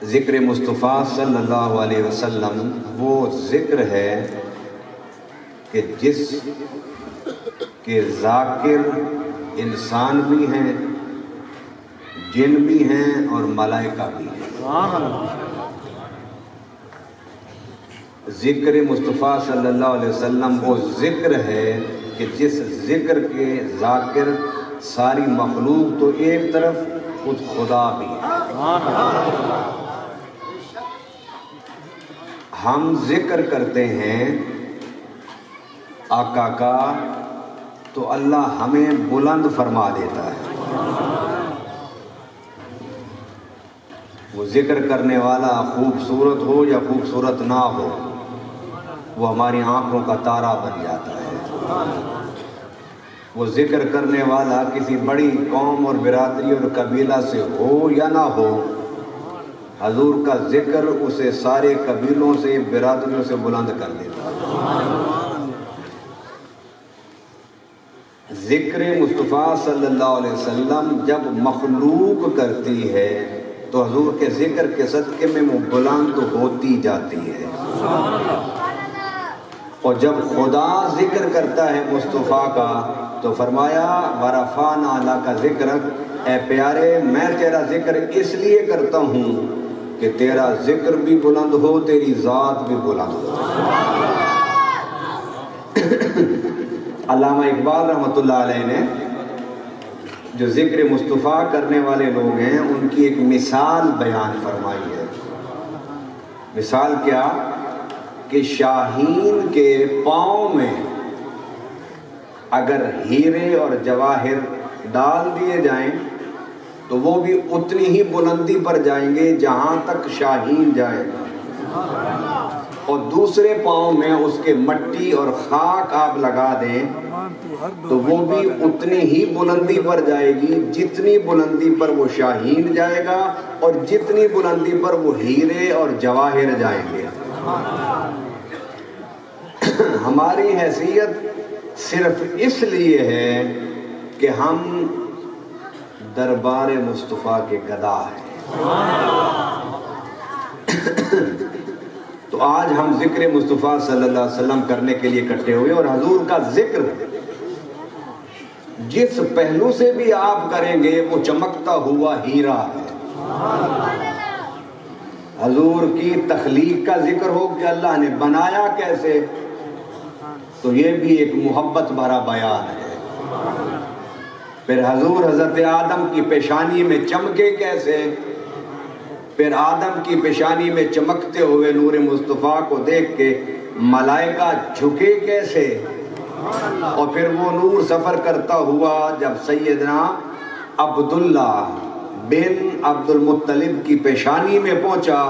ذکر مصطفیٰ صلی اللہ علیہ وسلم وہ ذکر ہے کہ جس کے ذاکر انسان بھی ہیں، جن بھی ہیں اور ملائکہ بھی ہیں۔ ذکر مصطفیٰ صلی اللہ علیہ وسلم وہ ذکر ہے کہ جس ذکر کے ذاکر ساری مخلوق تو ایک طرف، خود خدا بھی ہے۔ ہم ذکر کرتے ہیں آقا کا تو اللہ ہمیں بلند فرما دیتا ہے۔ وہ ذکر کرنے والا خوبصورت ہو یا خوبصورت نہ ہو، وہ ہماری آنکھوں کا تارا بن جاتا ہے۔ وہ ذکر کرنے والا کسی بڑی قوم اور برادری اور قبیلہ سے ہو یا نہ ہو، حضور کا ذکر اسے سارے قبیلوں سے، برادریوں سے بلند کر دیتا ہے۔ ذکر مصطفیٰ صلی اللہ علیہ وسلم جب مخلوق کرتی ہے تو حضور کے ذکر کے صدقے میں وہ بلند ہوتی جاتی ہے، اور جب خدا ذکر کرتا ہے مصطفیٰ کا تو فرمایا وَرَفَعْنَا لَكَ ذِكْرَكَ، اے پیارے میں تیرا ذکر اس لیے کرتا ہوں کہ تیرا ذکر بھی بلند ہو، تیری ذات بھی بلند ہو۔ علامہ اقبال رحمۃ اللہ علیہ نے جو ذکر مصطفیٰ کرنے والے لوگ ہیں ان کی ایک مثال بیان فرمائی ہے۔ مثال کیا کہ شاہین کے پاؤں میں اگر ہیرے اور جواہر ڈال دیے جائیں تو وہ بھی اتنی ہی بلندی پر جائیں گے جہاں تک شاہین جائے گا، اور دوسرے پاؤں میں اس کے مٹی اور خاک آپ لگا دیں تو وہ بھی اتنی ہی بلندی پر جائے گی جتنی بلندی پر وہ شاہین جائے گا اور جتنی بلندی پر وہ ہیرے اور جواہر جائیں گے۔ ہماری حیثیت صرف اس لیے ہے کہ ہم دربار مصطفیٰ کے گدا ہیں۔ تو آج ہم ذکر مصطفیٰ صلی اللہ علیہ وسلم کرنے کے لیے اکٹھے ہوئے، اور حضور کا ذکر جس پہلو سے بھی آپ کریں گے وہ چمکتا ہوا ہیرا ہے۔ حضور کی تخلیق کا ذکر ہو کہ اللہ نے بنایا کیسے، تو یہ بھی ایک محبت بھرا بیان ہے۔ پھر حضور حضرت آدم کی پیشانی میں چمکے کیسے، پھر آدم کی پیشانی میں چمکتے ہوئے نور مصطفیٰ کو دیکھ کے ملائکہ جھکے کیسے، اور پھر وہ نور سفر کرتا ہوا جب سیدنا عبداللہ بن عبد المطلب کی پیشانی میں پہنچا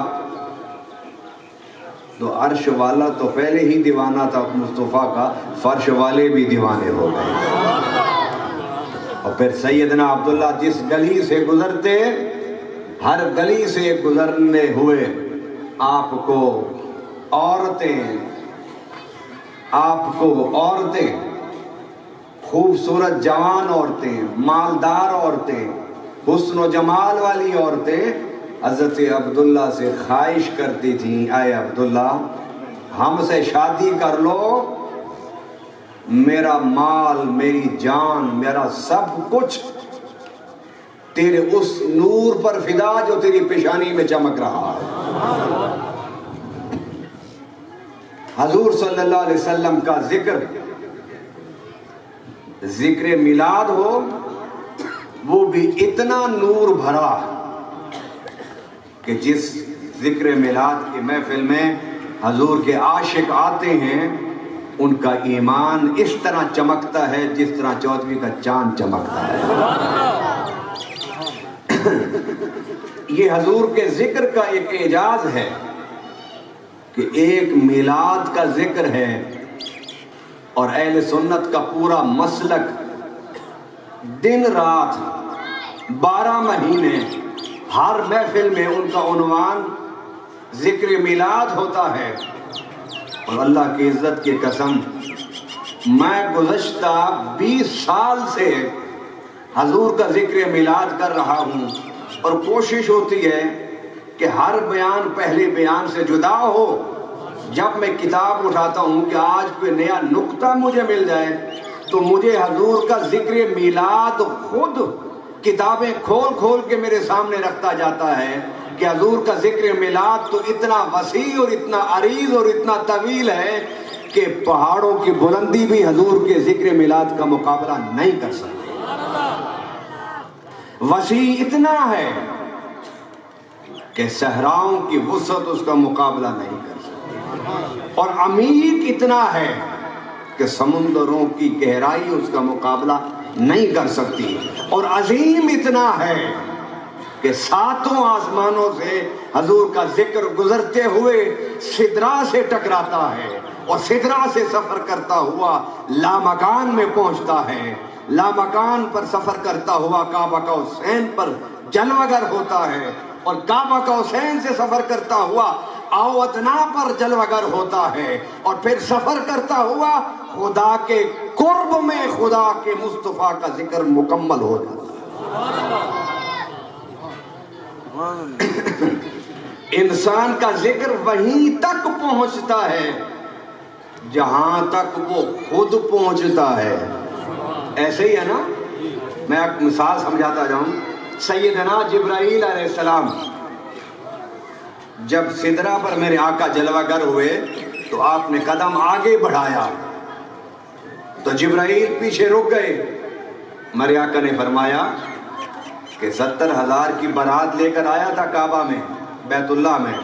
تو عرش والا تو پہلے ہی دیوانہ تھا مصطفیٰ کا، فرش والے بھی دیوانے ہو گئے۔ اور پھر سیدنا عبداللہ جس گلی سے گزرتے، ہر گلی سے گزرنے ہوئے آپ کو عورتیں، خوبصورت جوان عورتیں، مالدار عورتیں، حسن و جمال والی عورتیں حضرت عبداللہ سے خواہش کرتی تھیں، اے عبداللہ ہم سے شادی کر لو، میرا مال، میری جان، میرا سب کچھ تیرے اس نور پر فدا جو تیری پیشانی میں چمک رہا ہے۔ حضور صلی اللہ علیہ وسلم کا ذکر میلاد ہو، وہ بھی اتنا نور بھرا کہ جس ذکر میلاد کی محفل میں حضور کے عاشق آتے ہیں ان کا ایمان اس طرح چمکتا ہے جس طرح چودھویں کا چاند چمکتا ہے۔ یہ حضور کے ذکر کا ایک اعجاز ہے کہ ایک میلاد کا ذکر ہے، اور اہل سنت کا پورا مسلک دن رات 12 مہینے ہر محفل میں ان کا عنوان ذکر میلاد ہوتا ہے۔ اور اللہ کی عزت کی قسم، میں گزشتہ 20 سال سے حضور کا ذکر میلاد کر رہا ہوں، اور کوشش ہوتی ہے کہ ہر بیان پہلے بیان سے جدا ہو. جب میں کتاب اٹھاتا ہوں کہ آج کوئی نیا نقطہ مجھے مل جائے تو مجھے حضور کا ذکر میلاد خود کتابیں کھول کھول کے میرے سامنے رکھتا جاتا ہے کہ حضور کا ذکر میلاد تو اتنا وسیع اور اتنا عریض اور اتنا طویل ہے کہ پہاڑوں کی بلندی بھی حضور کے ذکر میلاد کا مقابلہ نہیں کر سکتی. وسیع اتنا ہے کہ صحراؤں کی وسعت اس کا مقابلہ نہیں کر سکتی، اور عمیق اتنا ہے کہ سمندروں کی گہرائی اس کا مقابلہ نہیں کر سکتی، اور عظیم اتنا ہے کہ ساتوں آسمانوں سے حضور کا ذکر گزرتے ہوئے سدرا سے ٹکراتا ہے، اور سدرا سے سفر کرتا ہوا لامکان میں پہنچتا ہے، لامکان پر سفر کرتا ہوا کعبہ کا حسین پر جلوگر ہوتا ہے، اور کعبہ کا حسین سے سفر کرتا ہوا آودنا پر جلوگر ہوتا ہے، اور پھر سفر کرتا ہوا خدا کے قرب میں خدا کے مصطفیٰ کا ذکر مکمل ہو جاتا ہے. انسان کا ذکر وہیں تک پہنچتا ہے جہاں تک وہ خود پہنچتا ہے. ایسے ہی ہے نا. میں ایک مثال سمجھاتا جاؤں. سیدنا جبرائیل علیہ السلام جب سدرا پر میرے آقا جلوہ گر ہوئے تو آپ نے قدم آگے بڑھایا تو جبرائیل پیچھے رک گئے. میرے آقا نے فرمایا کہ 70,000 کی بارات لے کر آیا تھا کعبہ میں، بیت اللہ میں،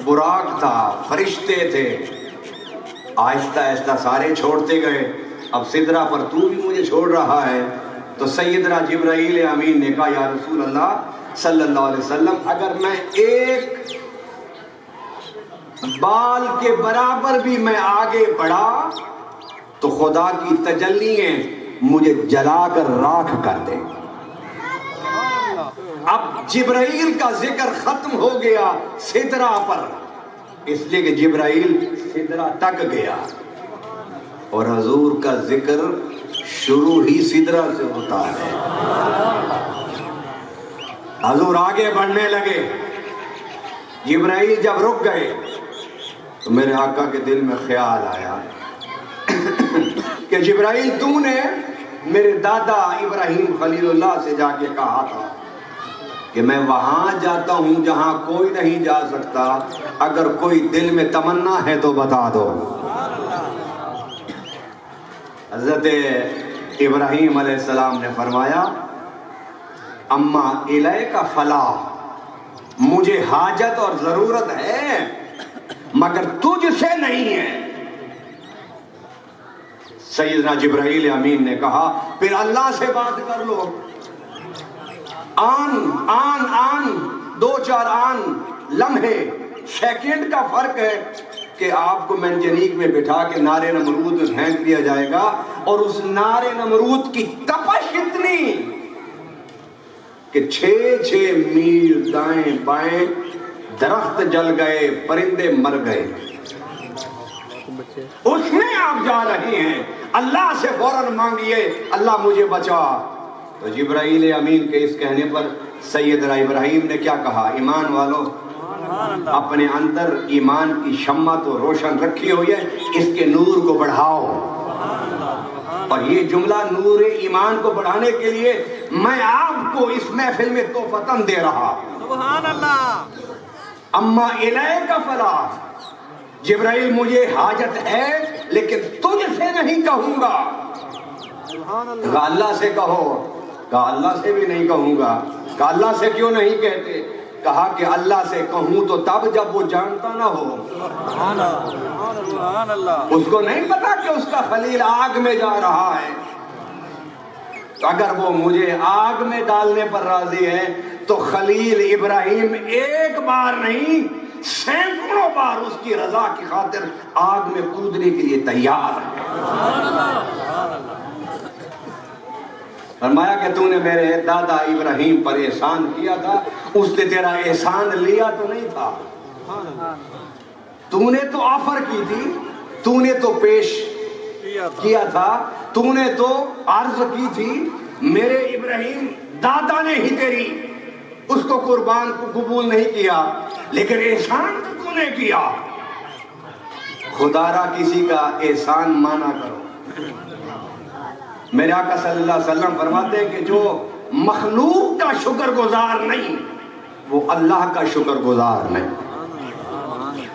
براق تھا، فرشتے تھے، آہستہ آہستہ سارے چھوڑتے گئے، اب سدرا پر تو بھی مجھے چھوڑ رہا ہے. تو سیدنا جبرائیل امین نے کہا یا رسول اللہ صلی اللہ علیہ وسلم، اگر میں ایک بال کے برابر بھی میں آگے بڑھا تو خدا کی تجلییں مجھے جلا کر راکھ کر دیں. اب جبرائیل کا ذکر ختم ہو گیا سدرا پر، اس لیے کہ جبرائیل سدرا تک گیا، اور حضور کا ذکر شروع ہی سدرا سے ہوتا ہے. حضور آگے بڑھنے لگے، جبرائیل جب رک گئے تو میرے آقا کے دل میں خیال آیا کہ جبرائیل تو نے میرے دادا ابراہیم خلیل اللہ سے جا کے کہا تھا کہ میں وہاں جاتا ہوں جہاں کوئی نہیں جا سکتا، اگر کوئی دل میں تمنا ہے تو بتا دو. حضرت ابراہیم علیہ السلام نے فرمایا اما الیک فلا، مجھے حاجت اور ضرورت ہے مگر تجھ سے نہیں ہے. سیدنا جبرائیل امین نے کہا پھر اللہ سے بات کر لو. آن 2-4 آن لمحے سیکنڈ کا فرق ہے کہ آپ کو منجنیق میں بٹھا کے نار نمرود میں پھینک دیا جائے گا، اور اس نار نمرود کی تپش اتنی کہ 6 میل دائیں بائیں درخت جل گئے، پرندے مر گئے. اس میں آپ جا رہے ہیں، اللہ سے فوراً مانگیے اللہ مجھے بچا. تو جبرائیل امین کے اس کہنے پر سیدنا ابراہیم نے کیا کہا؟ ایمان والو، اپنے اندر ایمان کی شمع تو روشن رکھی ہوئی ہے، اس کے نور کو بڑھاؤ. اور یہ جملہ نور ایمان کو بڑھانے کے لیے میں آپ کو اس محفل میں تحفتاً دے رہا. سبحان اللہ. اما الیک فلا، جبرائیل مجھے حاجت ہے لیکن تجھ سے نہیں کہوں گا. کہا اللہ سے کہو. کہا اللہ سے بھی نہیں کہوں گا. کہا اللہ سے کیوں نہیں کہتے؟ کہا کہ اللہ سے کہوں تو تب جب وہ جانتا نہ ہو. اس کو نہیں پتا کہ اس کا خلیل آگ میں جا رہا ہے. اگر وہ مجھے آگ میں ڈالنے پر راضی ہے تو خلیل ابراہیم ایک بار نہیں 100 بار اس کی رضا کی خاطر آگ میں کودنے کے لیے تیار ہے. فرمایا کہ تو نے میرے دادا ابراہیم پر احسان کیا تھا، اس نے تیرا احسان لیا تو نہیں تھا. تو نے تو آفر کی تھی، تو نے تو پیش کیا تھا، تو نے تو عرض کی تھی. میرے ابراہیم دادا نے ہی تیری اس کو قربان کو قبول نہیں کیا، لیکن احسان تو نے کیا۔ خدا را کسی کا احسان مانا کرو۔ میرے آقا صلی اللہ علیہ وسلم فرماتے ہیں کہ جو مخلوق کا شکر گزار نہیں وہ اللہ کا شکر گزار نہیں۔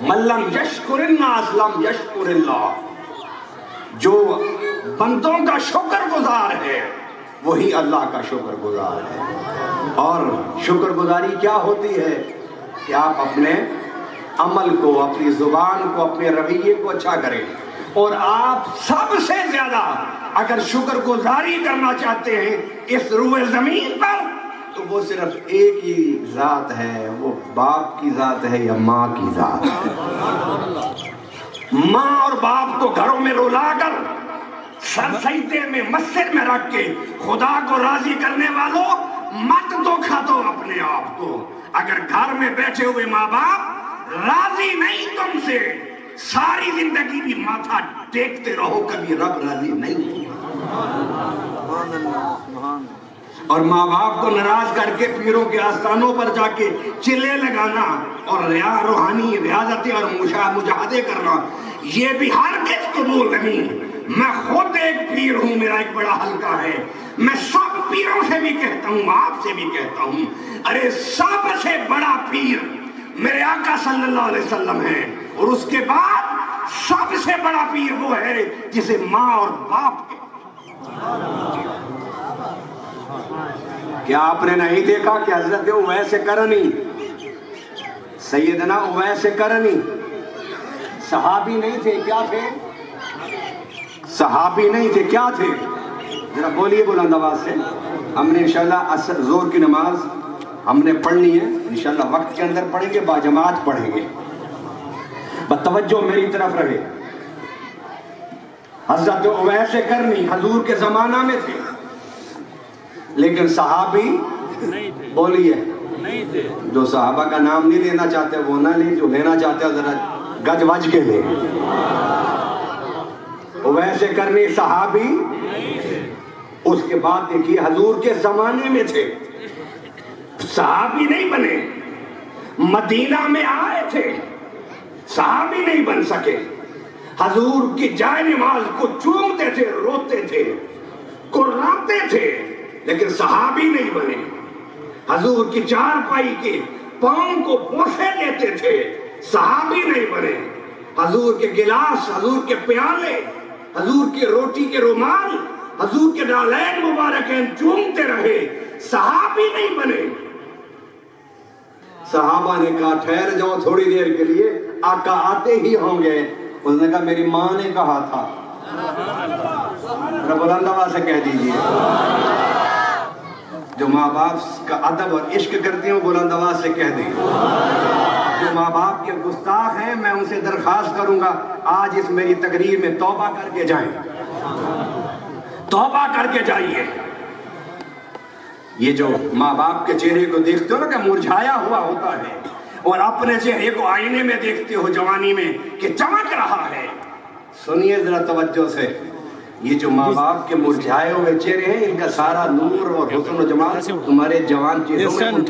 من لم یشکر الناس لم یشکر اللہ، جو بندوں کا شکر گزار ہے وہی اللہ کا شکر گزار ہے۔ اور شکر گزاری کیا ہوتی ہے کہ آپ اپنے عمل کو، اپنی زبان کو، اپنے رویے کو اچھا کریں، اور آپ سب سے زیادہ اگر شکر گزاری کرنا چاہتے ہیں اس روئے زمین پر تو وہ صرف ایک ہی ذات ہے، وہ باپ کی ذات ہے یا ماں کی ذات ہے۔ ماں اور باپ کو گھروں میں رلا کر سر سجدے میں مسجد میں رکھ کے خدا کو راضی کرنے والوں مت دھوکا دو اپنے آپ کو۔ اگر گھر میں بیٹھے ہوئے ماں باپ راضی نہیں تم سے، ساری زندگی بھی ماتھا ٹیکتے رہو، کبھی رب راضی نہیں۔ اور ماں باپ کو ناراض کر کے پیروں کے آستانوں پر جا کے چلے لگانا اور روحانی ریاضتیں اور مجاہدے کرنا، یہ بھی ہرگز قبول نہیں۔ میں خود ایک پیر ہوں، میرا ایک بڑا حلقہ ہے، میں سب پیروں سے بھی کہتا ہوں، آپ سے بھی کہتا ہوں، ارے سب سے بڑا پیر میرے آقا صلی اللہ علیہ وسلم ہے، اور اس کے بعد سب سے بڑا پیر وہ ہے جسے ماں اور باپ کے۔ کیا آپ نے نہیں دیکھا کہ حضرت اویس کرنی، سیدنا اویس کرنی صحابی نہیں تھے، کیا تھے؟ صحابی نہیں تھے، کیا تھے؟ ذرا بولیے بلند آواز سے۔ ہم نے انشاءاللہ زور کی نماز ہم نے پڑھنی ہے، انشاءاللہ وقت کے اندر پڑھیں گے، باجماعت پڑھیں گے، بتوجہ میری طرف رہے۔ حضرت اویس کرنی حضور کے زمانہ میں تھے، لیکن صحابی بولیے نہیں تھے۔ جو صحابہ کا نام نہیں لینا چاہتے وہ نہ لیں، جو لینا چاہتے ہیں ذرا گج وج کے لیں۔ اویس کرنی صحابی، اس کے بعد دیکھیے حضور کے زمانے میں تھے، صحابی نہیں بنے، مدینہ میں آئے تھے، صحابی نہیں بن سکے، حضور کی جائے نماز کو چومتے تھے، روتے تھے، قرآتے تھے، لیکن صحابی نہیں بنے۔ حضور کی چارپائی کے پاؤں کو بوسے لیتے تھے، صحابی نہیں بنے۔ حضور کے گلاس، حضور کے پیالے، حضور کی روٹی کے رومال، حضور کے نالین مبارکین چومتے رہے، صحابی نہیں بنے۔ صحابہ نے کہا ٹھہر جاؤ تھوڑی دیر کے لیے، آقا آتے ہی ہوں گے۔ اس نے کہا میری ماں نے کہا تھا۔ بلند آواز سے کہہ دیجیے، جو ماں باپ کا ادب اور عشق کرتی ہیں بلند آواز سے کہہ دیں۔ جو ماں باپ کے گستاخ ہیں میں ان سے درخواست کروں گا آج اس میری تقریر میں توبہ کر کے جائیں، توبہ کر کے جائیے۔ یہ جو ماں باپ کے چہرے کو دیکھتے ہو نا کہ مرجھایا ہوا ہوتا ہے، اور اپنے چہرے کو آئینے میں دیکھتے ہو جوانی میں کہ چمک رہا ہے، سنیے ذرا توجہ سے، یہ جو ماں باپ کے مرجھائے ہوئے چہرے ہیں ان کا سارا نور اور حسن و جمال تمہارے جوان چہروں میں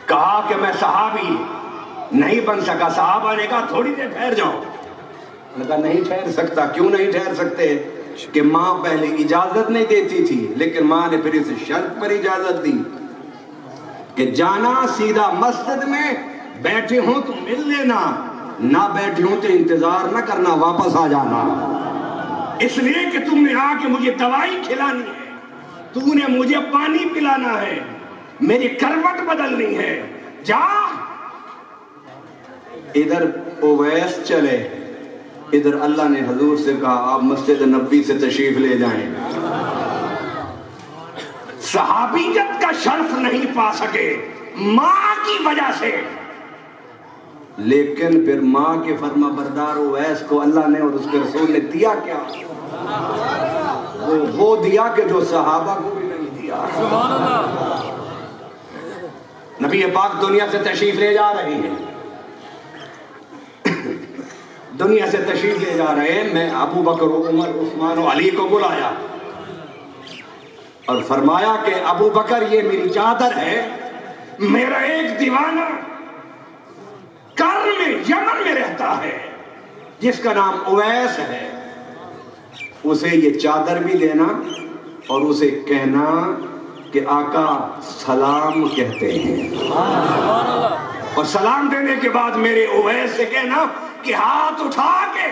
کہا کہ میں صحابی نہیں بن سکا۔ صحابہ نے کہا تھوڑی دیر ٹھہر جاؤ۔ میں کہا نہیں ٹھہر سکتا۔ کیوں نہیں ٹھہر سکتے؟ کہ ماں پہلے اجازت نہیں دیتی تھی، لیکن ماں نے پھر اس شرط پر اجازت دی کہ جانا سیدھا مسجد میں، بیٹھے ہوں تو مل لینا، نہ بیٹھے ہوں تو انتظار نہ کرنا، واپس آ جانا، اس لیے کہ تم نے آ کے مجھے دوائی کھلانی ہے، تو نے مجھے پانی پلانا ہے، میری کروٹ بدلنی ہے، جا۔ ادھر اویس چلے، ادھر اللہ نے حضور سے کہا آپ مسجد نبوی سے تشریف لے جائیں۔ صحابیت کا شرف نہیں پا سکے ماں کی وجہ سے، لیکن پھر ماں کے فرما بردار اویس کو اللہ نے اور اس کے رسول نے دیا کیا؟ وہ دیا کہ جو صحابہ کو بھی نہیں دیا۔ نبی پاک دنیا سے تشریف لے جا رہی ہے، دنیا سے تشریف لے جا رہے ہیں۔ میں ابو بکر و عمر عثمان و علی کو بلایا، اور فرمایا کہ ابو بکر یہ میری چادر ہے، میرا ایک دیوانہ کرن میں یمن میں رہتا ہے جس کا نام اویس ہے، اسے یہ چادر بھی دینا اور اسے کہنا کہ آقا سلام کہتے ہیں، اور سلام دینے کے بعد میرے اویس سے کہنا کہ ہاتھ اٹھا کے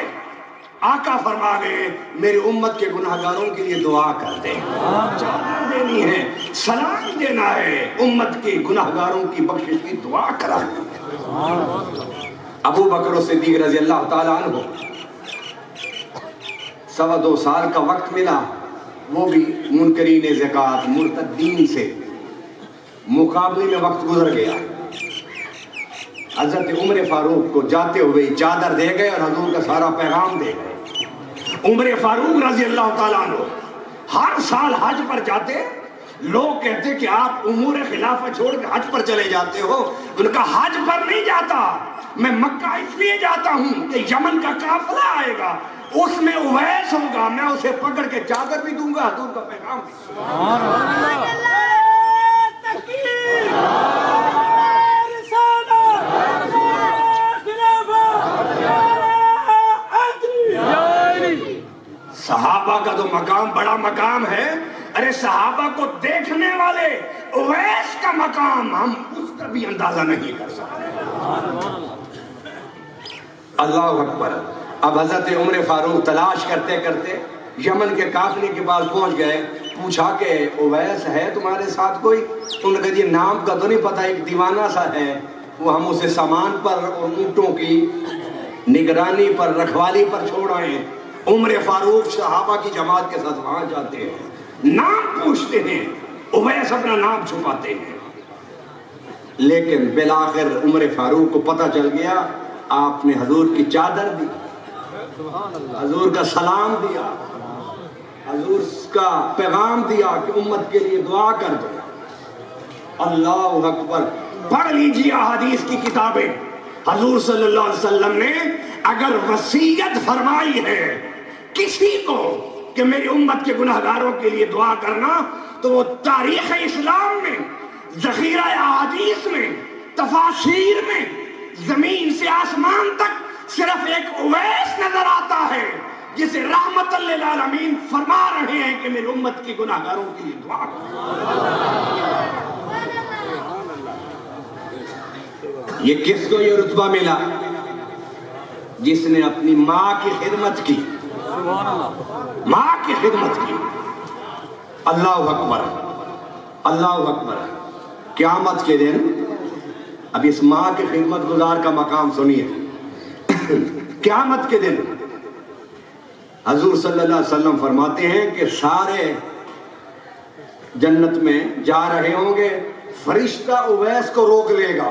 آقا فرما گئے میری امت کے گناہگاروں کے لیے دعا کر دیں۔ چادر دینی ہے، سلام دینا ہے، امت کے گناہگاروں کی بخشش کی دعا کرانی ہے۔ ابو بکر صدیق رضی اللہ تعالیٰ عنہ 2.25 سال کا وقت ملا، وہ بھی منکرین زکوٰۃ مرتدین سے مقابلے میں وقت گزر گیا۔ حضرت عمر فاروق کو جاتے ہوئے چادر دے گئے اور حضور کا سارا پیغام دے گئے۔ عمر فاروق رضی اللہ تعالیٰ عنہ ہر سال حج پر جاتے، لوگ کہتے کہ آپ امور خلافت چھوڑ کے حج پر چلے جاتے ہو، ان کا حج پر نہیں جاتا، میں مکہ اس لیے جاتا ہوں کہ یمن کا قافلہ آئے گا، اس میں اویس ہوگا، میں اسے پکڑ کے چادر بھی دوں گا، حضور کا پیغام بھی۔ صحابہ کا تو مقام بڑا مقام ہے، ارے صحابہ کو دیکھنے والے اویس کا مقام ہم اس کا بھی اندازہ نہیں کر سکتے۔ اللہ اکبر۔ اب حضرت عمر فاروق تلاش کرتے کرتے یمن کے قافلے کے پاس پہنچ گئے، پوچھا کہ اویس ہے تمہارے ساتھ کوئی؟ انہوں نے کہا یہ نام کا تو نہیں پتا، ایک دیوانہ سا ہے، وہ ہم اسے سامان پر اور اونٹوں کی نگرانی پر رکھوالی پر چھوڑ آئے ہیں۔ عمر فاروق صحابہ کی جماعت کے ساتھ وہاں جاتے ہیں، نام پوچھتے ہیں، اویس اپنا نام چھپاتے ہیں، لیکن بالآخر عمر فاروق کو پتہ چل گیا، آپ نے حضور کی چادر دی، حضور کا سلام دیا، حضور کا پیغام دیا کہ امت کے لیے دعا کر دو۔ اللہ اکبر۔ پڑھ لیجیے احادیث کی کتابیں، حضور صلی اللہ علیہ وسلم نے اگر وصیت فرمائی ہے کسی کو کہ میری امت کے گناہگاروں کے لیے دعا کرنا، تو وہ تاریخ اسلام میں ذخیرہ احادیث میں تفاسیر میں زمین سے آسمان تک صرف ایک اویس نظر آتا ہے جسے رحمت للعالمین فرما رہے ہیں کہ میری امت کے گناہگاروں کے لیے دعا کرنا۔ یہ کس کو یہ رتبہ ملا؟ جس نے اپنی ماں کی خدمت کی، ماں کی خدمت کی۔ اللہ اکبر، اللہ اکبر۔ قیامت کے دن اب اس ماں کی خدمت گزار کا مقام سنیے۔ قیامت کے دن حضور صلی اللہ علیہ وسلم فرماتے ہیں کہ سارے جنت میں جا رہے ہوں گے، فرشتہ اویس کو روک لے گا،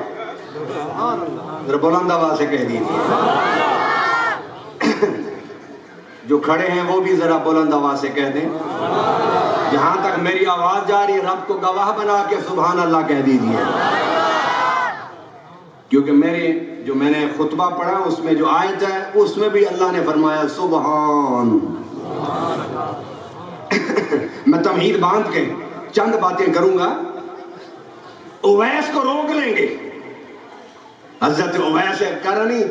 ذرا بلند آواز سے کہہ دیجیے، جو کھڑے ہیں وہ بھی ذرا بلند آواز سے کہہ دیں، جہاں تک میری آواز جا رہی ہے رب کو گواہ بنا کے سبحان اللہ کہہ دیجیے، کیونکہ میں نے خطبہ پڑھا اس میں جو آیت ہے اس میں بھی اللہ نے فرمایا سبحان۔ میں تمہید باندھ کے چند باتیں کروں گا۔ اویس کو روک لیں گے، حضرت اویس کرنی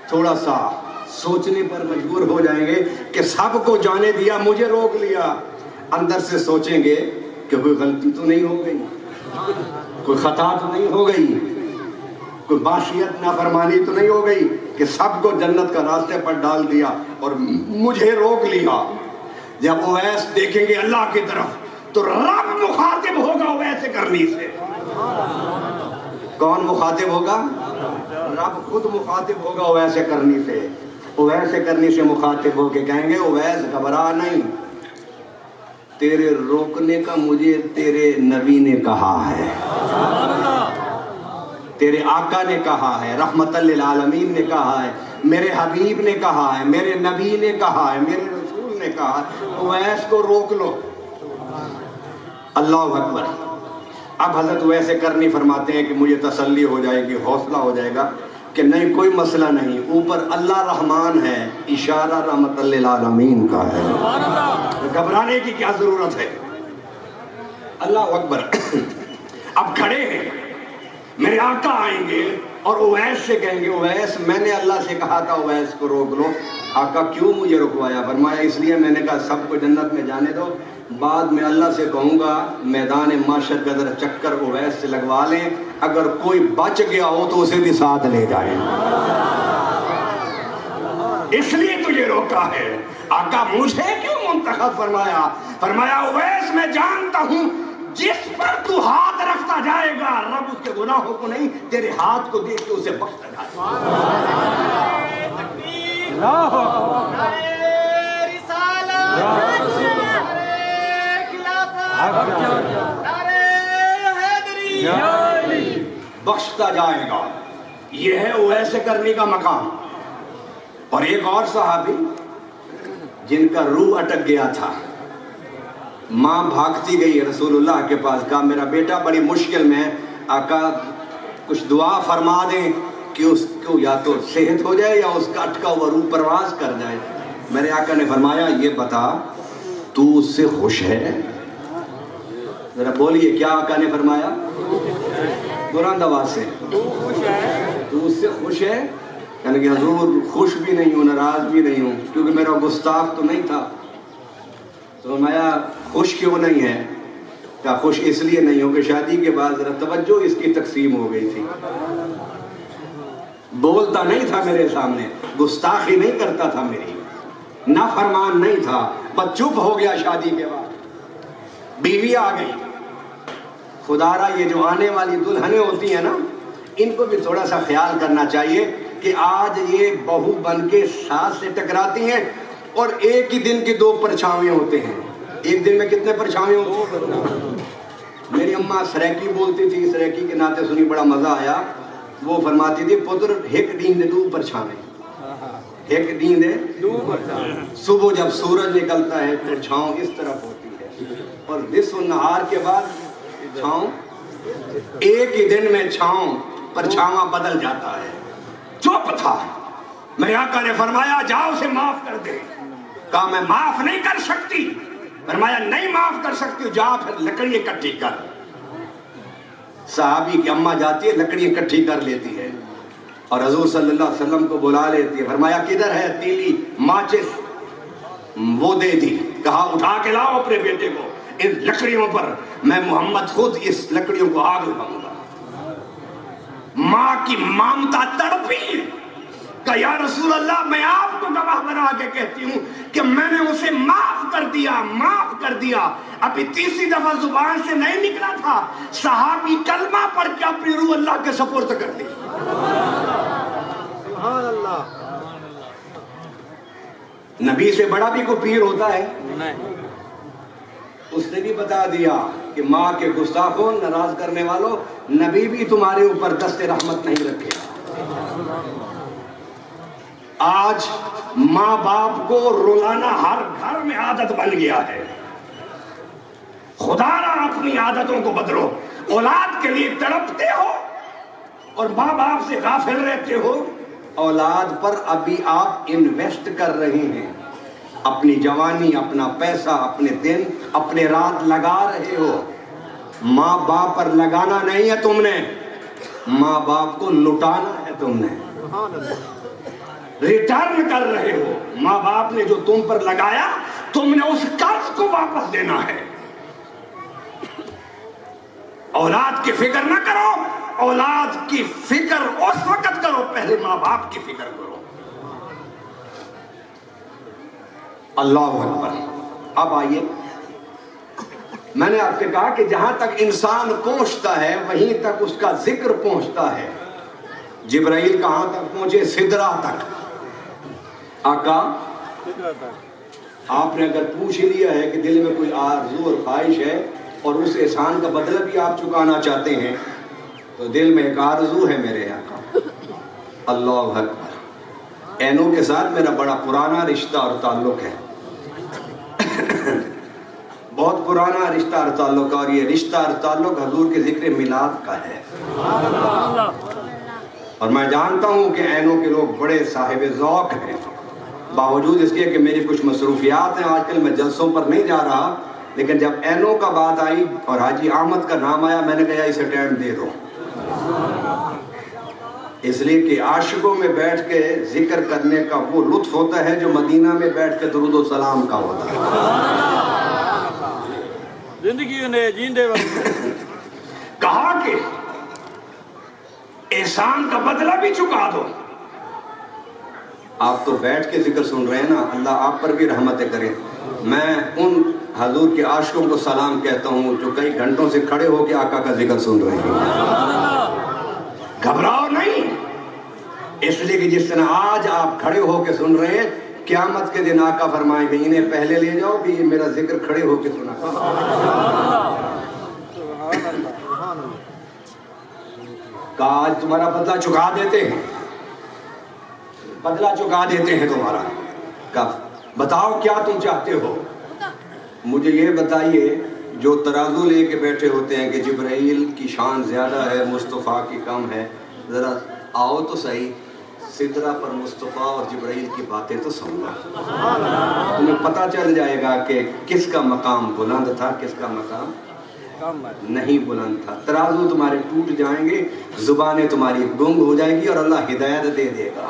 تھوڑا سا سوچنے پر مجبور ہو جائیں گے کہ سب کو جانے دیا مجھے روک لیا، اندر سے سوچیں گے کہ کوئی غلطی تو نہیں ہو گئی، کوئی خطا تو نہیں ہو گئی، کوئی معصیت نافرمانی تو نہیں ہو گئی کہ سب کو جنت کا راستے پر ڈال دیا اور مجھے روک لیا۔ جب اویس دیکھیں گے اللہ کی طرف تو رب مخاطب ہوگا اویس کرنی سے۔ کون مخاطب ہوگا؟ رب خود مخاطب ہوگا اویس کرنی سے۔ اویس کرنی سے مخاطب ہو کے کہیں گے اویس گھبرا نہیں، تیرے روکنے کا مجھے تیرے نبی نے کہا ہے، تیرے آقا نے کہا ہے، رحمت للعالمین نے کہا ہے، میرے حبیب نے کہا ہے، میرے نبی نے کہا ہے، میرے رسول نے کہا ہے، اویس کو روک لو۔ اللہ اکبر۔ اب حضرت اویس کرنی فرماتے ہیں کہ مجھے تسلی ہو جائے گی، حوصلہ ہو جائے گا کہ نہیں کوئی مسئلہ نہیں، اوپر اللہ رحمان ہے، اشارہ رحمت للعالمین کا ہے، گھبرانے کی کیا ضرورت ہے۔ اللہ اکبر. اب کھڑے ہیں, میرے آقا آئیں گے اور اویس سے کہیں گے اویس میں نے اللہ سے کہا تھا اویس کو روک لو. آقا کیوں مجھے رکوایا؟ فرمایا اس لیے میں نے کہا سب کو جنت میں جانے دو, بعد میں اللہ سے کہوں گا میدان معاشر کا ذرا چکر اویس سے لگوا لیں, اگر کوئی بچ گیا ہو تو اسے بھی ساتھ لے جائیں. اس لیے تجھے روکا ہے. آقا مجھے کیوں منتخب فرمایا؟ فرمایا اویس میں جانتا ہوں جس پر تو ہاتھ رکھتا جائے گا رب اس کے گناہوں کو نہیں تیرے ہاتھ کو دیکھ کے اسے بخشتا جائے گا. بخشتا جائے گا. یہ ہے اویس کرنی کا مقام. اور ایک اور صحابی جن کا روح اٹک گیا تھا, ماں بھاگتی گئی رسول اللہ کے پاس, کہا میرا بیٹا بڑی مشکل میں ہے, آقا کچھ دعا فرما دیں کہ اس کو یا تو صحت ہو جائے یا اس کا اٹکا ہوا روح پرواز کر جائے. میرے آقا نے فرمایا یہ بتا تو اس سے خوش ہے؟ ذرا بولیے کیا آقا نے فرمایا؟ بلند آواز سے, تو اس سے خوش ہے؟ یعنی کہ حضور خوش بھی نہیں ہوں ناراض بھی نہیں ہوں کیونکہ میرا گستاخ تو نہیں تھا. تو میں خوش کیوں نہیں ہے؟ کیا خوش اس لیے نہیں ہوں کہ شادی کے بعد ذرا توجہ اس کی تقسیم ہو گئی تھی, بولتا نہیں تھا میرے سامنے, گستاخی نہیں کرتا تھا میری, نافرمان نہیں تھا, بس چپ ہو گیا شادی کے بعد. بیوی آ گئی. خدارا یہ جو آنے والی دلہنیں ہوتی ہیں نا, ان کو بھی تھوڑا سا خیال کرنا چاہیے کہ آج یہ بہو بن کے ساس سے ٹکراتی ہیں اور ایک ہی دن کے دو پرچھاویں ہوتے ہیں. ایک دن میں کتنے پرچھاویں ہوتے ہیں؟ میری اماں سریکی بولتی تھی, سریکی کے ناطے سنی بڑا مزہ آیا. وہ فرماتی تھی پتر ایک دن دے دو پرچھاویں, ایک دن دے دو پرچھاویں. صبح جب سورج نکلتا ہے تو چھاؤں اس طرف ہوتی ہے اور نصف النہار کے بعد چھاؤں, ایک ہی دن میں چھاؤں پرچھاواں بدل جاتا ہے. چپ تھا. میرے آقا نے فرمایا جاؤ اسے معاف کر دے. کہا میں معاف نہیں کر سکتی. فرمایا نہیں معاف کر سکتی, جا پھر لکڑی اکٹھی کر. صحابی کی اماں جاتی ہے لکڑی اکٹھی کر لیتی ہے اور حضور صلی اللہ علیہ وسلم کو بلا لیتی ہے. فرمایا کدھر ہے تیلی ماچس؟ وہ دے دی. کہا اٹھا کے لاؤ اپنے بیٹے کو, ان لکڑیوں پر میں محمد خود اس لکڑیوں کو آگ لگاؤں گا. ماں کی مامتا تڑپی. کہا یا رسول اللہ میں آپ کو گواہ بنا کے کہتی ہوں کہ میں نے اسے معاف کر دیا, معاف کر دیا. ابھی تیسری دفعہ زبان سے نہیں نکلا تھا, صحابی کلمہ پڑھ کے اپنی روح اللہ کے سپرد کر دی. سبحان اللہ. نبی سے بڑا بھی کوئی پیر ہوتا ہے؟ اس نے بھی بتا دیا کہ ماں کے گستاخوں ناراض کرنے والوں, نبی بھی تمہارے اوپر دست رحمت نہیں رکھے. آج ماں باپ کو رلانا ہر گھر میں عادت بن گیا ہے. خدا را اپنی عادتوں کو بدلو. اولاد کے لیے تڑپتے ہو اور ماں باپ سے غافل رہتے ہو. اولاد پر ابھی آپ انویسٹ کر رہے ہیں, اپنی جوانی, اپنا پیسہ, اپنے دن, اپنے رات لگا رہے ہو. ماں باپ پر لگانا نہیں ہے تم نے, ماں باپ کو لٹانا ہے تم نے. ریٹرن کر رہے ہو. ماں باپ نے جو تم پر لگایا تم نے اس قرض کو واپس دینا ہے. اولاد کی فکر نہ کرو, اولاد کی فکر اس وقت کرو پہلے ماں باپ کی فکر کرو. اللہ اکبر. اب آئیے, میں نے آپ سے کہا کہ جہاں تک انسان پہنچتا ہے وہیں تک اس کا ذکر پہنچتا ہے. جبرائیل کہاں تک پہنچے؟ سدرہ تک. آقا آپ نے اگر پوچھ لیا ہے کہ دل میں کوئی آرزو اور خواہش ہے اور اس احسان کا بدلہ بھی آپ چکانا چاہتے ہیں تو دل میں ایک آرزو ہے میرے آقا. اللہ اکبر. اینوں کے ساتھ میرا بڑا پرانا رشتہ اور تعلق ہے, بہت پرانا رشتہ اور تعلق, اور یہ رشتہ اور تعلق حضور کے ذکر میلاد کا ہے. اور میں جانتا ہوں کہ اینوں کے لوگ بڑے صاحب ذوق ہیں, باوجود اس کے کہ میری کچھ مصروفیات ہیں, آج کل میں جلسوں پر نہیں جا رہا, لیکن جب اینو کا بات آئی اور حاجی احمد کا نام آیا میں نے کہا اسے ٹائم دے دو، اس لیے کہ عاشقوں میں بیٹھ کے ذکر کرنے کا وہ لطف ہوتا ہے جو مدینہ میں بیٹھ کے درود و سلام کا ہوتا ہے۔ زندگی نے جیندے وقت کہا کہ احسان کا بدلہ بھی چکا دو۔ آپ تو بیٹھ کے ذکر سن رہے ہیں نا، اللہ آپ پر بھی رحمتیں کرے۔ میں ان حضور کے عاشقوں کو سلام کہتا ہوں جو کئی گھنٹوں سے کھڑے ہو کے آقا کا ذکر سن رہے ہیں۔ گھبراؤ نہیں، اس لیے کہ جس طرح آج آپ کھڑے ہو کے سن رہے ہیں، قیامت کے دن آقا فرمائیں گے انہیں پہلے لے جاؤ کہ یہ میرا ذکر کھڑے ہو کے سنا۔ کہا آج تمہارا بدلہ چکا دیتے ہیں، بدلہ چکا دیتے ہیں تمہارا۔ کہا بتاؤ کیا تم چاہتے ہو؟ مجھے یہ بتائیے، جو ترازو لے کے بیٹھے ہوتے ہیں کہ جبرائیل کی شان زیادہ ہے مصطفیٰ کی کم ہے، ذرا آؤ تو صحیح، سدرہ پر مصطفیٰ اور جبرائیل کی باتیں تو سن لو، تمہیں پتہ چل جائے گا کہ کس کا مقام بلند تھا، کس کا مقام نہیں بلند تھا۔ ترازو تمہارے ٹوٹ جائیں گے، زبانیں تمہاری گنگ ہو جائے گی اور اللہ ہدایت دے دے گا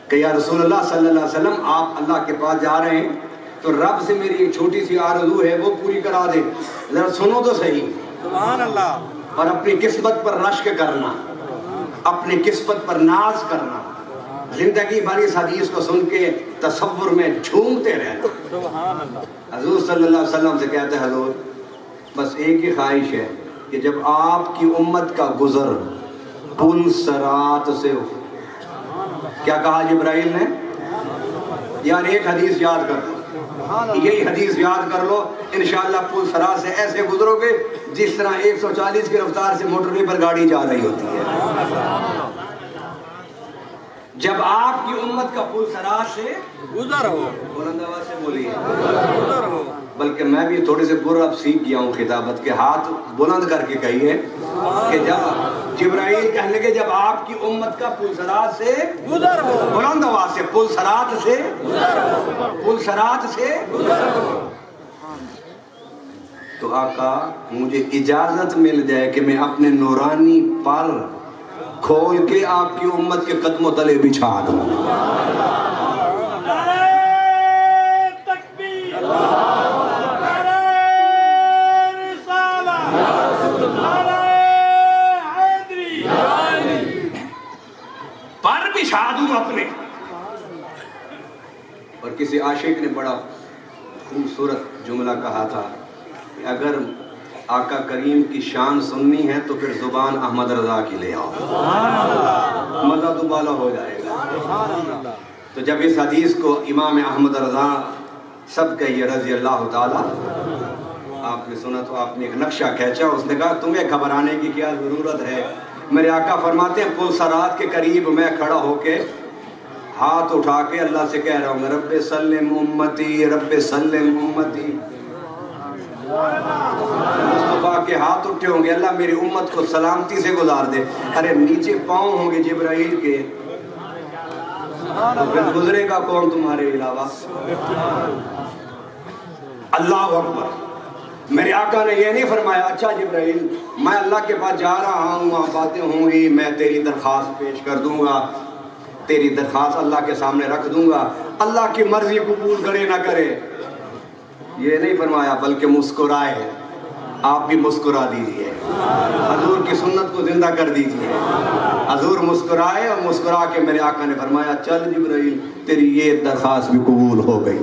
کہ یا رسول اللہ صلی اللہ علیہ وسلم آپ اللہ کے پاس جا رہے ہیں تو رب سے میری ایک چھوٹی سی آرزو ہے وہ پوری کرا دے، ذرا سنو تو صحیح۔ سبحان اللہ۔ اور اپنی قسمت پر رشک کرنا، اپنی قسمت پر ناز کرنا، زندگی بھر اس حدیث کو سن کے تصور میں جھومتے رہنا۔ سبحان اللہ۔ حضور صلی اللہ علیہ وسلم سے کہتے ہیں حضور بس ایک ہی خواہش ہے کہ جب آپ کی امت کا گزر پل صراط سے ہو، کیا کہا جبرائیل نے؟ یار ایک حدیث یاد کر لو، یہی حدیث یاد کر لو، انشاءاللہ پل صراط سے ایسے گزرو گے جس طرح 140 کی رفتار سے موٹر وے پر گاڑی جا رہی ہوتی ہے۔ جب آپ کی امت کا پل صراط سے گزر ہو، بلند آواز سے بولیے، گزر ہو، بلکہ میں بھی تھوڑے سے گر اب سیکھ گیا ہوں خطابت کے، ہاتھ بلند کر کے کہیے کہ جب جبرائیل کہنے لگے جب آپ کی امت کا پل صراط سے گزر ہو، بلند آواز سے پل صراط سے پل صراط سے تو آقا مجھے اجازت مل جائے کہ میں اپنے نورانی پر کھول کے آپ کی امت کے قدموں تلے بچھا دوں۔ پر بچھا دوں اپنے۔ اور کسی عاشق نے بڑا خوبصورت جملہ کہا تھا کہ اگر آقا کریم کی شان سننی ہے تو پھر زبان احمد رضا کی لے آؤ، مزہ تو بالا ہو جائے گا۔ تو جب اس حدیث کو امام احمد رضا سب کہیے رضی اللہ تعالی، آپ نے سنا تو آپ نے ایک نقشہ کھینچا، اس نے کہا تمہیں گھبرانے کی کیا ضرورت ہے، میرے آقا فرماتے ہیں پل صراط کے قریب میں کھڑا ہو کے ہاتھ اٹھا کے اللہ سے کہہ رہا ہوں رب سلم امتی، رب سلم امتی۔ مصطفیٰ کے ہاتھ اٹھے ہوں گے اللہ میری امت کو سلامتی سے گزار دے، ارے نیچے پاؤں ہوں گے جبرائیل کے، تو پھر گزرے گا کون تمہارے علاوہ؟ اللہ اکبر۔ میرے آقا نے یہ نہیں فرمایا اچھا جبرائیل میں اللہ کے پاس جا رہا ہوں، وہاں باتیں ہوں گی، میں تیری درخواست پیش کر دوں گا، تیری درخواست اللہ کے سامنے رکھ دوں گا، اللہ کی مرضی قبول کرے نہ کرے، یہ نہیں فرمایا، بلکہ مسکرائے۔ آپ بھی مسکرا دیجئے، حضور کی سنت کو زندہ کر دیجئے۔ حضور مسکرائے اور مسکرا کے میرے آقا نے فرمایا چل جبرائیل تیری یہ درخواست بھی قبول ہو گئی۔